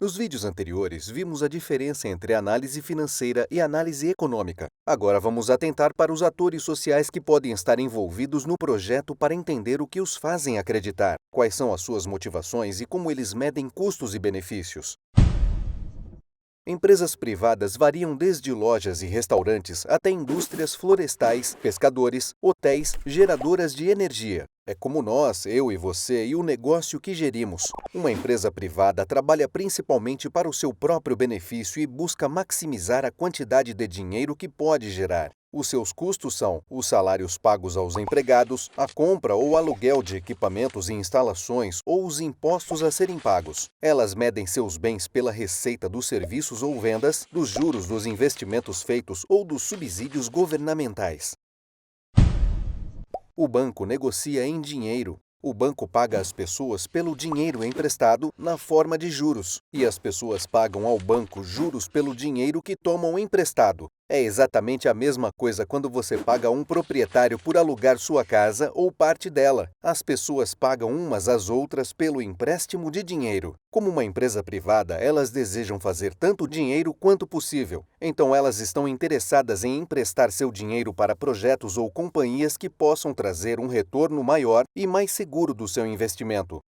Nos vídeos anteriores, vimos a diferença entre análise financeira e análise econômica. Agora vamos atentar para os atores sociais que podem estar envolvidos no projeto para entender o que os fazem acreditar, quais são as suas motivações e como eles medem custos e benefícios. Empresas privadas variam desde lojas e restaurantes até indústrias florestais, pescadores, hotéis, geradoras de energia. É como nós, eu e você, e o negócio que gerimos. Uma empresa privada trabalha principalmente para o seu próprio benefício e busca maximizar a quantidade de dinheiro que pode gerar. Os seus custos são os salários pagos aos empregados, a compra ou aluguel de equipamentos e instalações ou os impostos a serem pagos. Elas medem seus bens pela receita dos serviços ou vendas, dos juros dos investimentos feitos ou dos subsídios governamentais. O banco negocia em dinheiro. O banco paga às pessoas pelo dinheiro emprestado na forma de juros, e as pessoas pagam ao banco juros pelo dinheiro que tomam emprestado. É exatamente a mesma coisa quando você paga a um proprietário por alugar sua casa ou parte dela. As pessoas pagam umas às outras pelo empréstimo de dinheiro. Como uma empresa privada, elas desejam fazer tanto dinheiro quanto possível. Então elas estão interessadas em emprestar seu dinheiro para projetos ou companhias que possam trazer um retorno maior e mais seguro do seu investimento.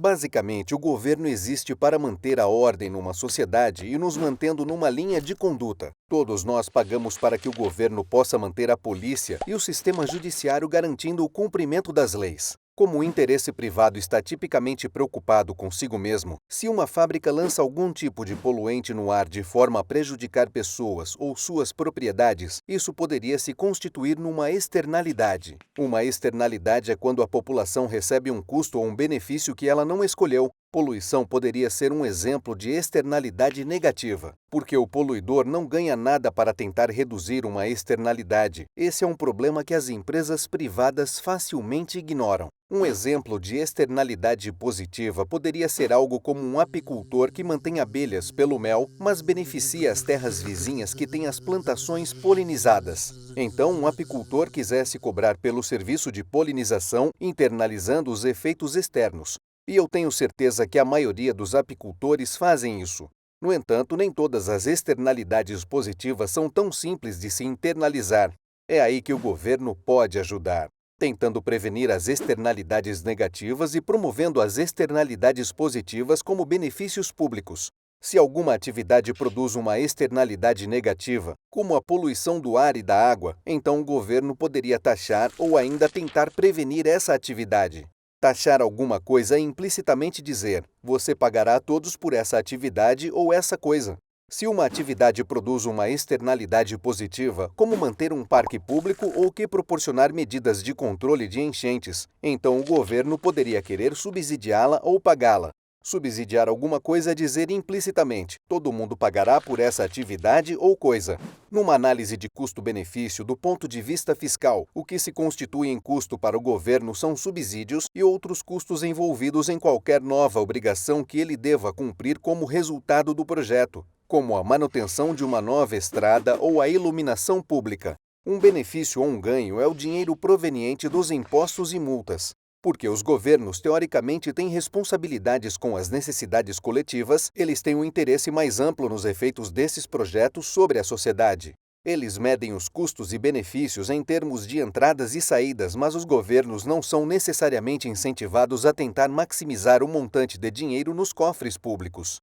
Basicamente, o governo existe para manter a ordem numa sociedade e nos mantendo numa linha de conduta. Todos nós pagamos para que o governo possa manter a polícia e o sistema judiciário garantindo o cumprimento das leis. Como o interesse privado está tipicamente preocupado consigo mesmo, se uma fábrica lança algum tipo de poluente no ar de forma a prejudicar pessoas ou suas propriedades, isso poderia se constituir numa externalidade. Uma externalidade é quando a população recebe um custo ou um benefício que ela não escolheu. Poluição poderia ser um exemplo de externalidade negativa, porque o poluidor não ganha nada para tentar reduzir uma externalidade. Esse é um problema que as empresas privadas facilmente ignoram. Um exemplo de externalidade positiva poderia ser algo como um apicultor que mantém abelhas pelo mel, mas beneficia as terras vizinhas que têm as plantações polinizadas. Então, um apicultor quisesse cobrar pelo serviço de polinização, internalizando os efeitos externos. E eu tenho certeza que a maioria dos apicultores fazem isso. No entanto, nem todas as externalidades positivas são tão simples de se internalizar. É aí que o governo pode ajudar, tentando prevenir as externalidades negativas e promovendo as externalidades positivas como benefícios públicos. Se alguma atividade produz uma externalidade negativa, como a poluição do ar e da água, então o governo poderia taxar ou ainda tentar prevenir essa atividade. Taxar alguma coisa é implicitamente dizer: você pagará a todos por essa atividade ou essa coisa. Se uma atividade produz uma externalidade positiva, como manter um parque público ou que proporcionar medidas de controle de enchentes, então o governo poderia querer subsidiá-la ou pagá-la. Subsidiar alguma coisa é dizer implicitamente: todo mundo pagará por essa atividade ou coisa. Numa análise de custo-benefício do ponto de vista fiscal, o que se constitui em custo para o governo são subsídios e outros custos envolvidos em qualquer nova obrigação que ele deva cumprir como resultado do projeto, como a manutenção de uma nova estrada ou a iluminação pública. Um benefício ou um ganho é o dinheiro proveniente dos impostos e multas. Porque os governos, teoricamente, têm responsabilidades com as necessidades coletivas, eles têm um interesse mais amplo nos efeitos desses projetos sobre a sociedade. Eles medem os custos e benefícios em termos de entradas e saídas, mas os governos não são necessariamente incentivados a tentar maximizar o montante de dinheiro nos cofres públicos.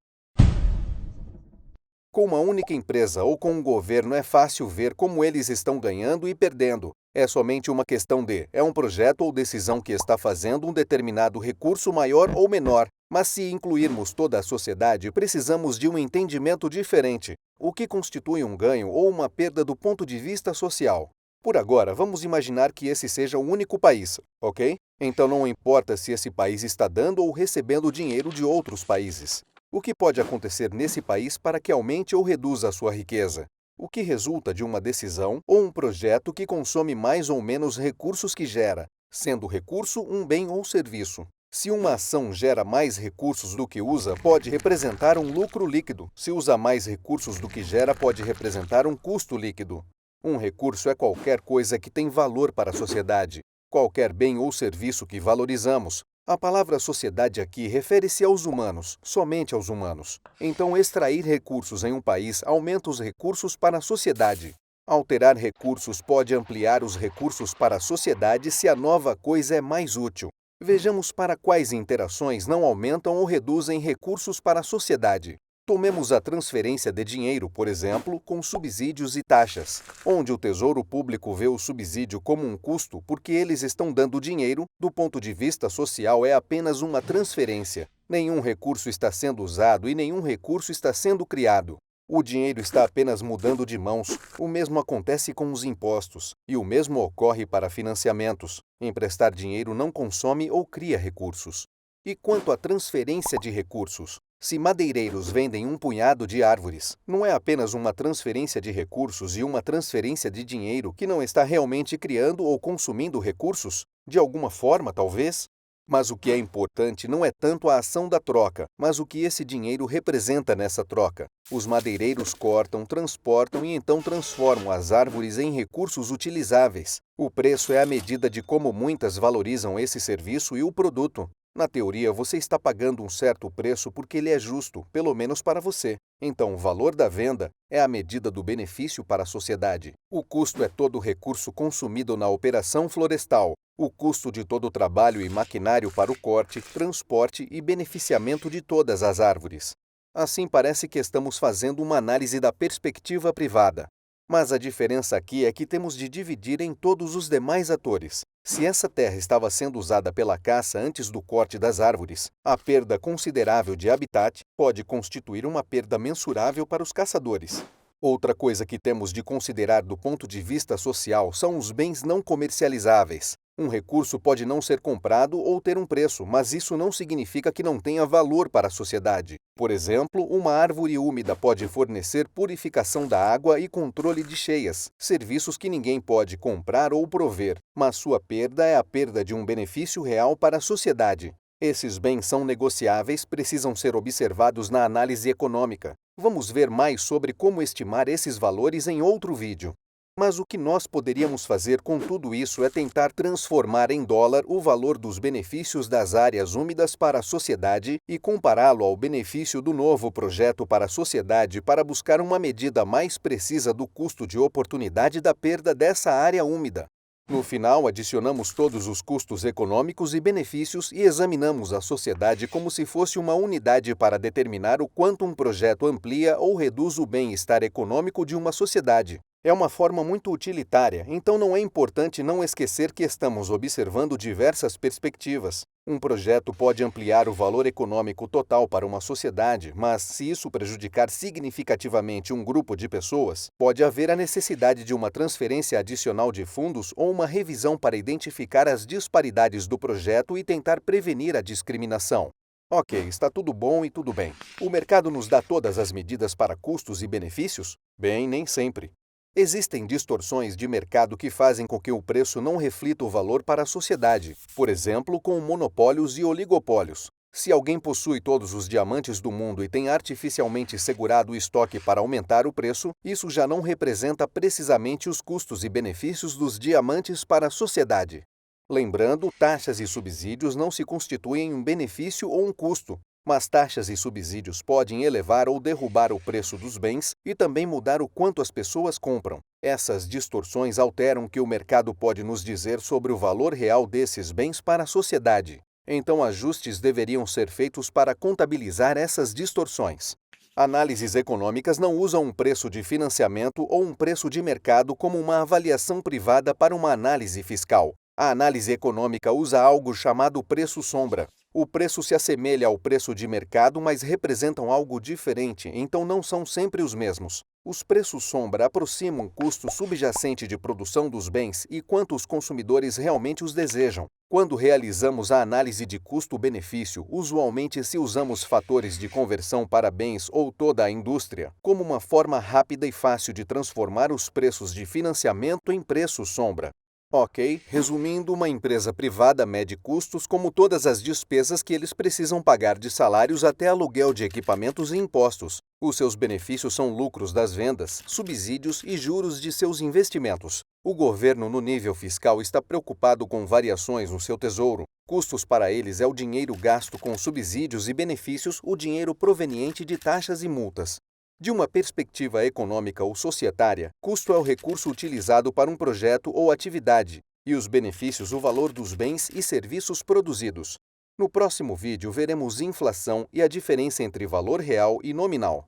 Com uma única empresa ou com um governo é fácil ver como eles estão ganhando e perdendo. É somente uma questão de: é um projeto ou decisão que está fazendo um determinado recurso maior ou menor. Mas se incluirmos toda a sociedade, precisamos de um entendimento diferente. O que constitui um ganho ou uma perda do ponto de vista social? Por agora, vamos imaginar que esse seja o único país, ok? Então não importa se esse país está dando ou recebendo dinheiro de outros países. O que pode acontecer nesse país para que aumente ou reduza a sua riqueza? O que resulta de uma decisão ou um projeto que consome mais ou menos recursos que gera, sendo o recurso um bem ou serviço. Se uma ação gera mais recursos do que usa, pode representar um lucro líquido. Se usa mais recursos do que gera, pode representar um custo líquido. Um recurso é qualquer coisa que tem valor para a sociedade, qualquer bem ou serviço que valorizamos. A palavra sociedade aqui refere-se aos humanos, somente aos humanos. Então, extrair recursos em um país aumenta os recursos para a sociedade. Alterar recursos pode ampliar os recursos para a sociedade se a nova coisa é mais útil. Vejamos para quais interações não aumentam ou reduzem recursos para a sociedade. Tomemos a transferência de dinheiro, por exemplo, com subsídios e taxas, onde o Tesouro Público vê o subsídio como um custo porque eles estão dando dinheiro, do ponto de vista social é apenas uma transferência. Nenhum recurso está sendo usado e nenhum recurso está sendo criado. O dinheiro está apenas mudando de mãos. O mesmo acontece com os impostos, e o mesmo ocorre para financiamentos. Emprestar dinheiro não consome ou cria recursos. E quanto à transferência de recursos? Se madeireiros vendem um punhado de árvores, não é apenas uma transferência de recursos e uma transferência de dinheiro que não está realmente criando ou consumindo recursos? De alguma forma, talvez? Mas o que é importante não é tanto a ação da troca, mas o que esse dinheiro representa nessa troca. Os madeireiros cortam, transportam e então transformam as árvores em recursos utilizáveis. O preço é a medida de como muitas valorizam esse serviço e o produto. Na teoria, você está pagando um certo preço porque ele é justo, pelo menos para você. Então, o valor da venda é a medida do benefício para a sociedade. O custo é todo o recurso consumido na operação florestal. O custo de todo o trabalho e maquinário para o corte, transporte e beneficiamento de todas as árvores. Assim, parece que estamos fazendo uma análise da perspectiva privada. Mas a diferença aqui é que temos de dividir em todos os demais atores. Se essa terra estava sendo usada pela caça antes do corte das árvores, a perda considerável de habitat pode constituir uma perda mensurável para os caçadores. Outra coisa que temos de considerar do ponto de vista social são os bens não comercializáveis. Um recurso pode não ser comprado ou ter um preço, mas isso não significa que não tenha valor para a sociedade. Por exemplo, uma árvore úmida pode fornecer purificação da água e controle de cheias, serviços que ninguém pode comprar ou prover, mas sua perda é a perda de um benefício real para a sociedade. Esses bens são negociáveis, precisam ser observados na análise econômica. Vamos ver mais sobre como estimar esses valores em outro vídeo. Mas o que nós poderíamos fazer com tudo isso é tentar transformar em dólar o valor dos benefícios das áreas úmidas para a sociedade e compará-lo ao benefício do novo projeto para a sociedade para buscar uma medida mais precisa do custo de oportunidade da perda dessa área úmida. No final, adicionamos todos os custos econômicos e benefícios e examinamos a sociedade como se fosse uma unidade para determinar o quanto um projeto amplia ou reduz o bem-estar econômico de uma sociedade. É uma forma muito utilitária, então não é importante não esquecer que estamos observando diversas perspectivas. Um projeto pode ampliar o valor econômico total para uma sociedade, mas se isso prejudicar significativamente um grupo de pessoas, pode haver a necessidade de uma transferência adicional de fundos ou uma revisão para identificar as disparidades do projeto e tentar prevenir a discriminação. Ok, está tudo bom e tudo bem. O mercado nos dá todas as medidas para custos e benefícios? Bem, nem sempre. Existem distorções de mercado que fazem com que o preço não reflita o valor para a sociedade, por exemplo, com monopólios e oligopólios. Se alguém possui todos os diamantes do mundo e tem artificialmente segurado o estoque para aumentar o preço, isso já não representa precisamente os custos e benefícios dos diamantes para a sociedade. Lembrando, taxas e subsídios não se constituem um benefício ou um custo, mas taxas e subsídios podem elevar ou derrubar o preço dos bens e também mudar o quanto as pessoas compram. Essas distorções alteram o que o mercado pode nos dizer sobre o valor real desses bens para a sociedade. Então, ajustes deveriam ser feitos para contabilizar essas distorções. Análises econômicas não usam um preço de financiamento ou um preço de mercado como uma avaliação privada para uma análise fiscal. A análise econômica usa algo chamado preço sombra. O preço se assemelha ao preço de mercado, mas representam algo diferente, então não são sempre os mesmos. Os preços sombra aproximam o custo subjacente de produção dos bens e quanto os consumidores realmente os desejam. Quando realizamos a análise de custo-benefício, usualmente se usamos fatores de conversão para bens ou toda a indústria, como uma forma rápida e fácil de transformar os preços de financiamento em preço sombra. Ok, resumindo, uma empresa privada mede custos como todas as despesas que eles precisam pagar de salários até aluguel de equipamentos e impostos. Os seus benefícios são lucros das vendas, subsídios e juros de seus investimentos. O governo, no nível fiscal, está preocupado com variações no seu tesouro. Custos para eles é o dinheiro gasto com subsídios e benefícios, o dinheiro proveniente de taxas e multas. De uma perspectiva econômica ou societária, custo é o recurso utilizado para um projeto ou atividade, e os benefícios o valor dos bens e serviços produzidos. No próximo vídeo veremos inflação e a diferença entre valor real e nominal.